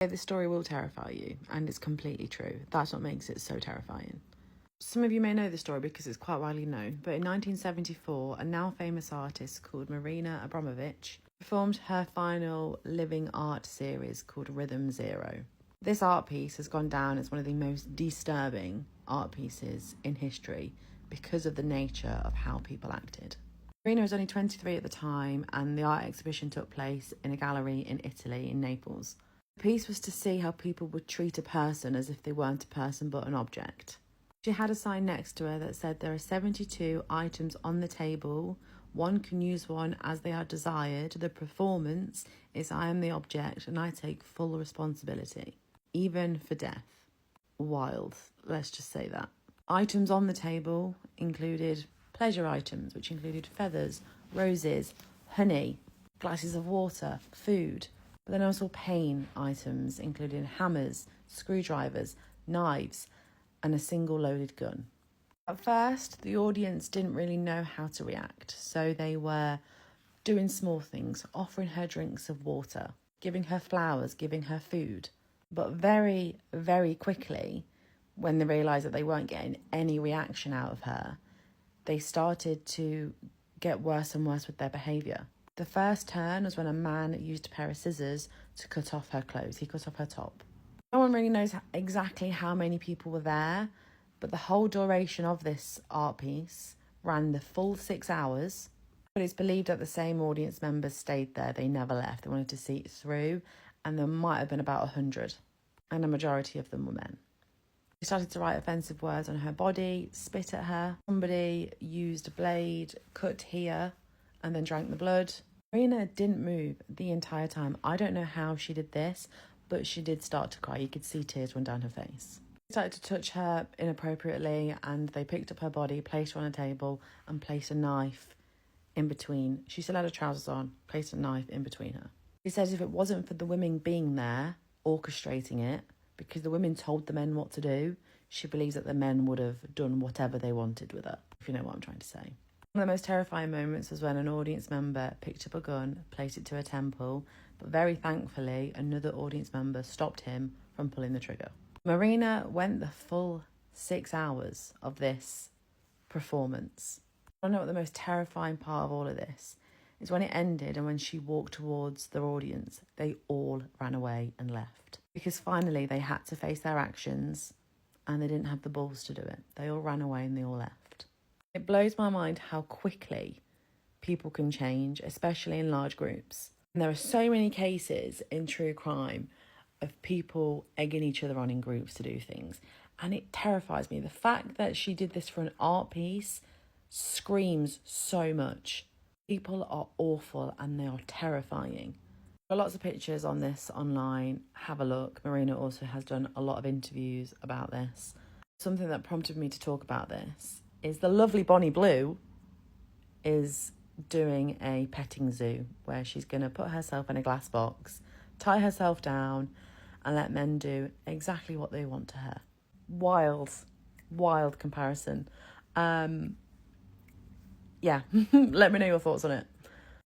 This story will terrify you, and it's completely true. That's what makes it so terrifying. Some of you may know the story because it's quite widely known, but in 1974, a now famous artist called Marina Abramovich performed her final living art series called Rythm Zero. This art piece has gone down as one of the most disturbing art pieces in history because of the nature of how people acted. Marina was only 23 at the time, and the art exhibition took place in a gallery in Italy, in Naples. The piece was to see how people would treat a person as if they weren't a person but an object. She had a sign next to her that said there are 72 items on the table. One can use one as they are desired. The performance is I am the object and I take full responsibility, even for death. Wild, let's just say that. Items on the table included pleasure items, which included feathers, roses, honey, glasses of water, food. But then also pain items, including hammers, screwdrivers, knives, and a single loaded gun. At first, the audience didn't really know how to react, so they were doing small things, offering her drinks of water, giving her flowers, giving her food. But very, very quickly, when they realised that they weren't getting any reaction out of her, they started to get worse and worse with their behaviour. The first turn was when a man used a pair of scissors to cut off her clothes. He cut off her top. No one really knows exactly how many people were there, but the whole duration of this art piece ran the full 6 hours. But it's believed that the same audience members stayed there. They never left. They wanted to see it through, and there might have been about 100, and a majority of them were men. They started to write offensive words on her body, spit at her. Somebody used a blade, cut here, and then drank the blood. Marina didn't move the entire time. I don't know how she did this, but she did start to cry. You could see tears run down her face. They started to touch her inappropriately, and they picked up her body, placed her on a table, and placed a knife in between. She still had her trousers on, placed a knife in between her. She says if it wasn't for the women being there, orchestrating it, because the women told the men what to do, she believes that the men would have done whatever they wanted with her, if you know what I'm trying to say. One of the most terrifying moments was when an audience member picked up a gun, placed it to her temple, but very thankfully, another audience member stopped him from pulling the trigger. Marina went the full 6 hours of this performance. I don't know what the most terrifying part of all of this is when it ended and when she walked towards their audience, they all ran away and left. Because finally they had to face their actions and they didn't have the balls to do it. They all ran away and they all left. It blows my mind how quickly people can change, especially in large groups. And there are so many cases in true crime of people egging each other on in groups to do things. And it terrifies me. The fact that she did this for an art piece screams so much. People are awful and they are terrifying. There are lots of pictures on this online. Have a look. Marina also has done a lot of interviews about this. Something that prompted me to talk about this is the lovely Bonnie Blue is doing a petting zoo where she's going to put herself in a glass box, tie herself down, and let men do exactly what they want to her. Wild comparison. Yeah, let me know your thoughts on it.